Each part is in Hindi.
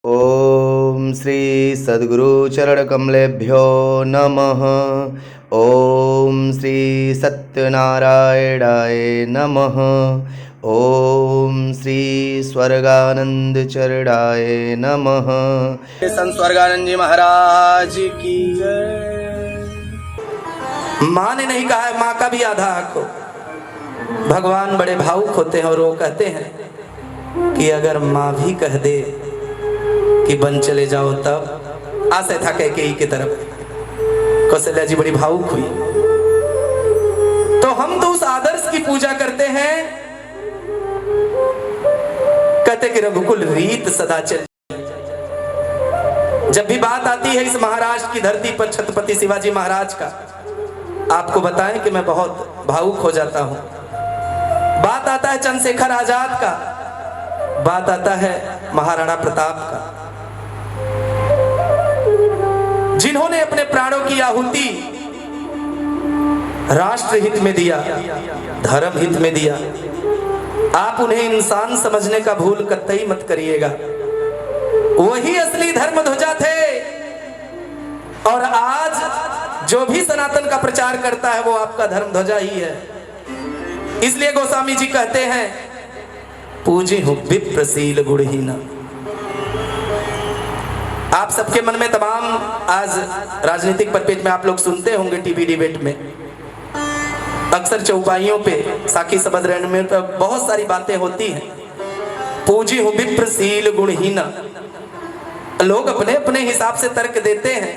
ओम श्री सद्गुरु चरण कमलेभ्यो नमः। ओम श्री सत्यनारायणाय नमः। ओम श्री स्वर्गानंद चरणाय नमः। संत स्वर्गानंद जी महाराज की जय। माँ ने नहीं कहा है, माँ का भी आधा हक हो। भगवान बड़े भावुक होते हैं और वो कहते हैं कि अगर माँ भी कह दे कि बन चले जाओ, तब आशय था कैकेयी की तरफ। कौशल्या जी बड़ी भावुक हुई। तो हम तो उस आदर्श की पूजा करते हैं, कहते कि रघुकुल रीत सदा चल। जब भी बात आती है इस महाराष्ट्र की धरती पर छत्रपति शिवाजी महाराज का, आपको बताएं कि मैं बहुत भावुक हो जाता हूं। बात आता है चंद्रशेखर आजाद का, बात आता है महाराणा प्रताप का, जिन्होंने अपने प्राणों की आहुति राष्ट्र हित में दिया, धर्म हित में दिया। आप उन्हें इंसान समझने का भूल कतई मत करिएगा। वही असली धर्म ध्वजा थे। और आज जो भी सनातन का प्रचार करता है वो आपका धर्म ध्वजा ही है। इसलिए गोस्वामी जी कहते हैं, पूजी हूं विप्रशील गुणहीना। आप सबके मन में तमाम आज राजनीतिक परिपेक्ष में आप लोग सुनते होंगे, टीवी डिबेट में अक्सर चौपाइयों पे, साखी सबद में बहुत सारी बातें होती हैं। पूजी हूं विप्रशील गुणहीना। लोग अपने अपने हिसाब से तर्क देते हैं।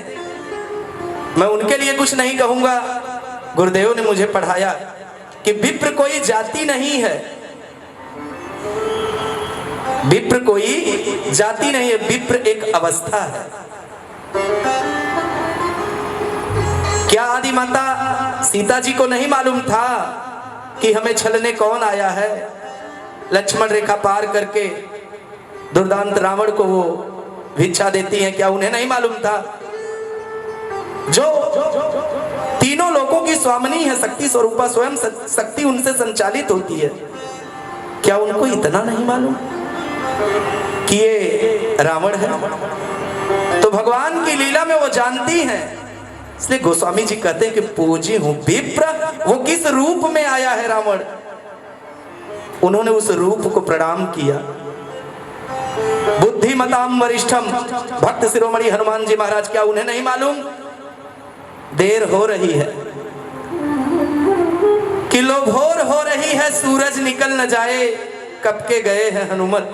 मैं उनके लिए कुछ नहीं कहूंगा। गुरुदेव ने मुझे पढ़ाया कि विप्र कोई जाति नहीं है, विप्र कोई जाति नहीं है, विप्र एक अवस्था है। क्या आदि माता सीता जी को नहीं मालूम था कि हमें छलने कौन आया है? लक्ष्मण रेखा पार करके दुर्दांत रावण को वो भिक्षा देती हैं, क्या उन्हें नहीं मालूम था? जो तीनों लोकों की स्वामिनी है, शक्ति स्वरूपा, स्वयं शक्ति उनसे संचालित होती है, क्या उनको इतना नहीं मालूम कि ये रावण है? तो भगवान की लीला में वो जानती हैं। इसलिए गोस्वामी जी कहते हैं कि पूजी हूं विप्र। वो किस रूप में आया है रावण, उन्होंने उस रूप को प्रणाम किया। बुद्धिमताम वरिष्ठम, भक्त शिरोमणि हनुमान जी महाराज, क्या उन्हें नहीं मालूम देर हो रही है, कि लो भोर हो रही है, सूरज निकल न जाए, कब के गए हैं हनुमत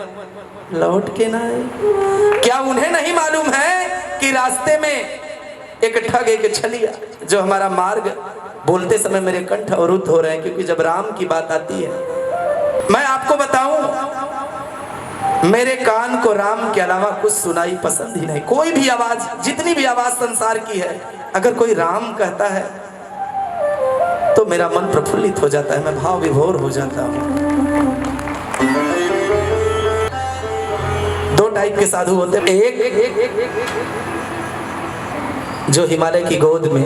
लौट के ना आए? क्या उन्हें नहीं मालूम है कि रास्ते में एक ठग, एक छलिया, जो हमारा मार्ग बोलते समय मेरे कंठ अवरुद्ध हो रहे हैं, क्योंकि जब राम की बात आती है, मैं आपको बताऊं, मेरे कान को राम के अलावा कुछ सुनाई पसंद ही नहीं। कोई भी आवाज, जितनी भी आवाज संसार की है, अगर कोई राम कहता है तो मेरा मन प्रफुल्लित हो जाता है, मैं भाव विभोर हो जाता हूं। दो टाइप के साधु होते हैं। एक जो हिमालय की गोद में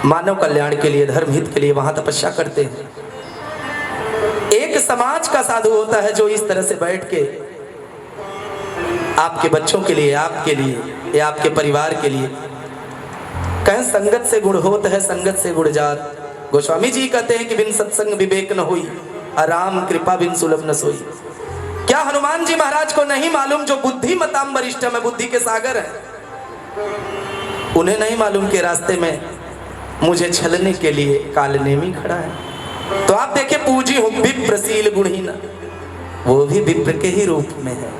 मानव कल्याण के लिए, धर्म हित के लिए वहां तपस्या करते हैं। एक समाज का साधु होता है जो इस तरह से बैठ के आपके बच्चों के लिए, आपके लिए या आपके परिवार के लिए कहें, संगत से गुण होत है, संगत से गुण जात। गोस्वामी जी कहते हैं कि बिन सत्संग विवेक न हुई, राम कृपा बिन सुलभ न सोई। क्या हनुमान जी महाराज को नहीं मालूम, जो बुद्धिमताम वरिष्ठम है, बुद्धि के सागर है, उन्हें नहीं मालूम कि रास्ते में मुझे छलने के लिए कालनेमी खड़ा है? तो आप देखिए, पूजी हूं विप्रशील गुणहीना, वो भी विप्र के ही रूप में है।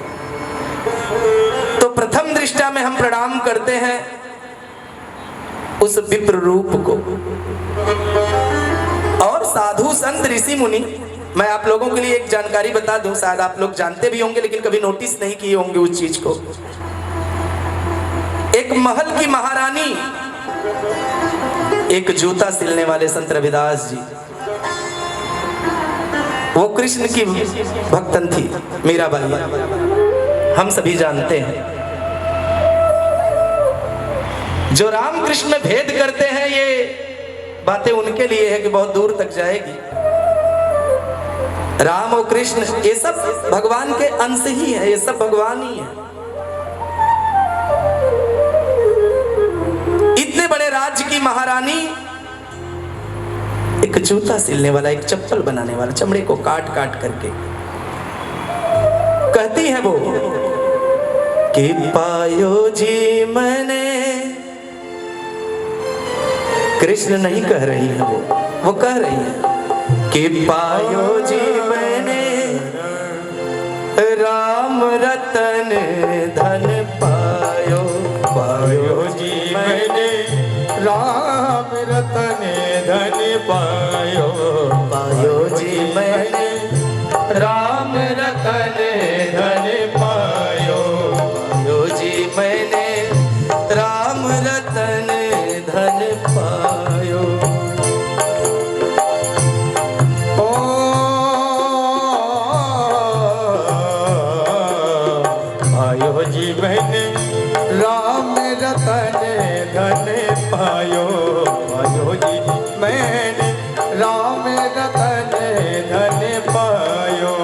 तो प्रथम दृष्टा में हम प्रणाम करते हैं उस विप्र रूप को। और साधु संत ऋषि मुनि, मैं आप लोगों के लिए एक जानकारी बता दूं, शायद आप लोग जानते भी होंगे लेकिन कभी नोटिस नहीं किए होंगे उस चीज को। एक महल की महारानी, एक जूता सिलने वाले संत रविदास जी, वो कृष्ण की भक्तन थी, मीराबाई, हम सभी जानते हैं। जो राम कृष्ण में भेद करते हैं, ये बातें उनके लिए है कि बहुत दूर तक जाएगी। राम और कृष्ण ये सब भगवान के अंश ही है, ये सब भगवान ही है। इतने बड़े राज्य की महारानी एक जूता सिलने वाला, एक चप्पल बनाने वाला, चमड़े को काट काट करके कहती है वो कि पायो जी मैंने, कृष्ण नहीं कह रही है, वो कह रही है कि पायो जी मैंने राम रतन धन पायो, पायो जी मैंने राम रतन धन पायो, पायो जी मैंने राम रतन धन पायो, पायो जी मैंने राम रतन धन पायो। पायो जी मैंने राम रतन धन पायो, पायो जी मैंने राम रतन धन पायो।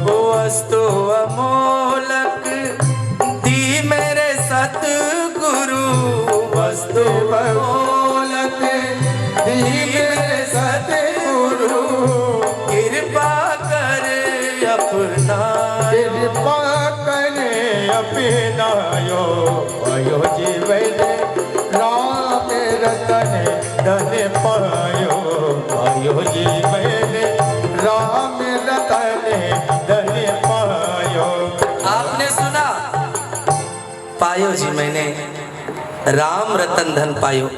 वस्तु अमोलक दी मेरे सतगुरु, वस्तु अमोलक दी मेरे सतगुरु, कृपा करे अपना, कृपा करे अपनायो, पायो जी मैंने राम रतन धन पायो, पायो जी मैंने राम रतन धन पायो। आपने सुना, पायो जी मैंने राम रतन धन पायो,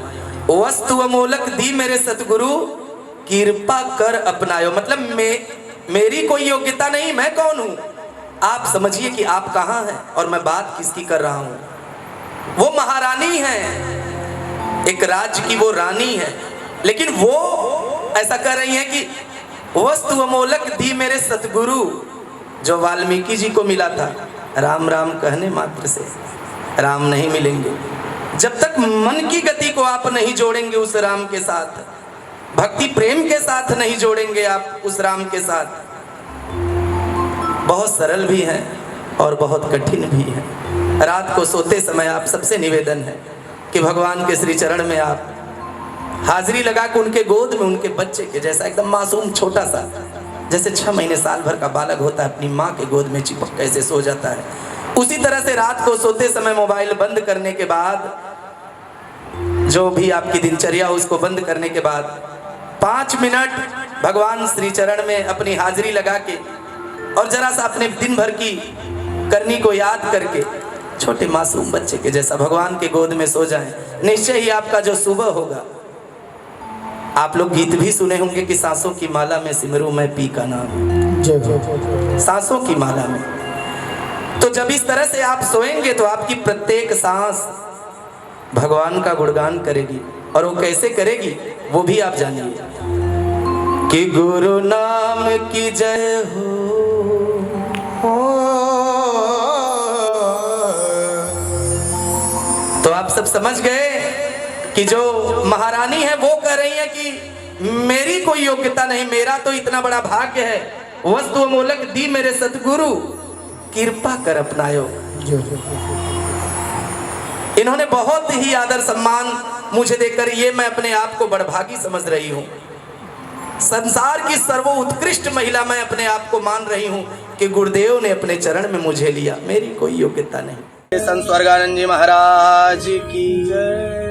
वस्तु अमोलक दी मेरे सतगुरु, कृपा कर अपनायो। मतलब मेरी कोई योग्यता नहीं, मैं कौन हूं? आप समझिए कि आप कहां हैं और मैं बात किसकी कर रहा हूं। वो महारानी है, एक राज्य की वो रानी है, लेकिन वो ऐसा कर रही है कि वस्तु अमोलक दी मेरे सतगुरु, जो वाल्मीकि जी को मिला था, राम राम कहने मात्र से राम नहीं मिलेंगे। जब तक मन की गति को आप नहीं जोड़ेंगे उस राम के साथ, भक्ति प्रेम के साथ नहीं जोड़ेंगे आप उस राम के साथ। बहुत सरल भी है और बहुत कठिन भी है। रात को सोते समय आप सबसे निवेदन है कि भगवान के श्री चरण में आप हाजिरी लगा के उनके गोद में उनके बच्चे के जैसा एकदम मासूम छोटा सा, जैसे 6 महीने साल भर का बालक होता है अपनी माँ के गोद में चिपक कैसे सो जाता है, उसी तरह से रात को सोते समय मोबाइल बंद करने के बाद, जो भी आपकी दिनचर्या हो उसको बंद करने के बाद 5 मिनट भगवान श्री चरण में अपनी हाजिरी लगा के और जरा सा अपने दिन भर की करनी को याद करके छोटे मासूम बच्चे के जैसा भगवान के गोद में सो जाएं। निश्चय ही आपका जो सुबह होगा, आप लोग गीत भी सुने होंगे कि सांसों की माला में सिमरू मैं पी का नाम, सांसों की माला में। तो जब इस तरह से आप सोएंगे तो आपकी प्रत्येक सांस भगवान का गुणगान करेगी, और वो कैसे करेगी वो भी आप जानिए कि गुरु नाम की जय हो। तो आप सब समझ गए कि जो महारानी है वो कह रही है कि मेरी कोई योग्यता नहीं, मेरा तो इतना बड़ा भाग्य है, वस्तु अमोलक दी मेरे सतगुरु, कृपा कर अपनायो। इन्होंने बहुत ही आदर सम्मान मुझे देकर ये मैं अपने आप को बड़भागी समझ रही हूँ। संसार की सर्वोत्कृष्ट महिला मैं अपने आप को मान रही हूँ कि गुरुदेव ने अपने चरण में मुझे लिया, मेरी कोई योग्यता नहीं। संत स्वर्गानंद जी महाराज की जय।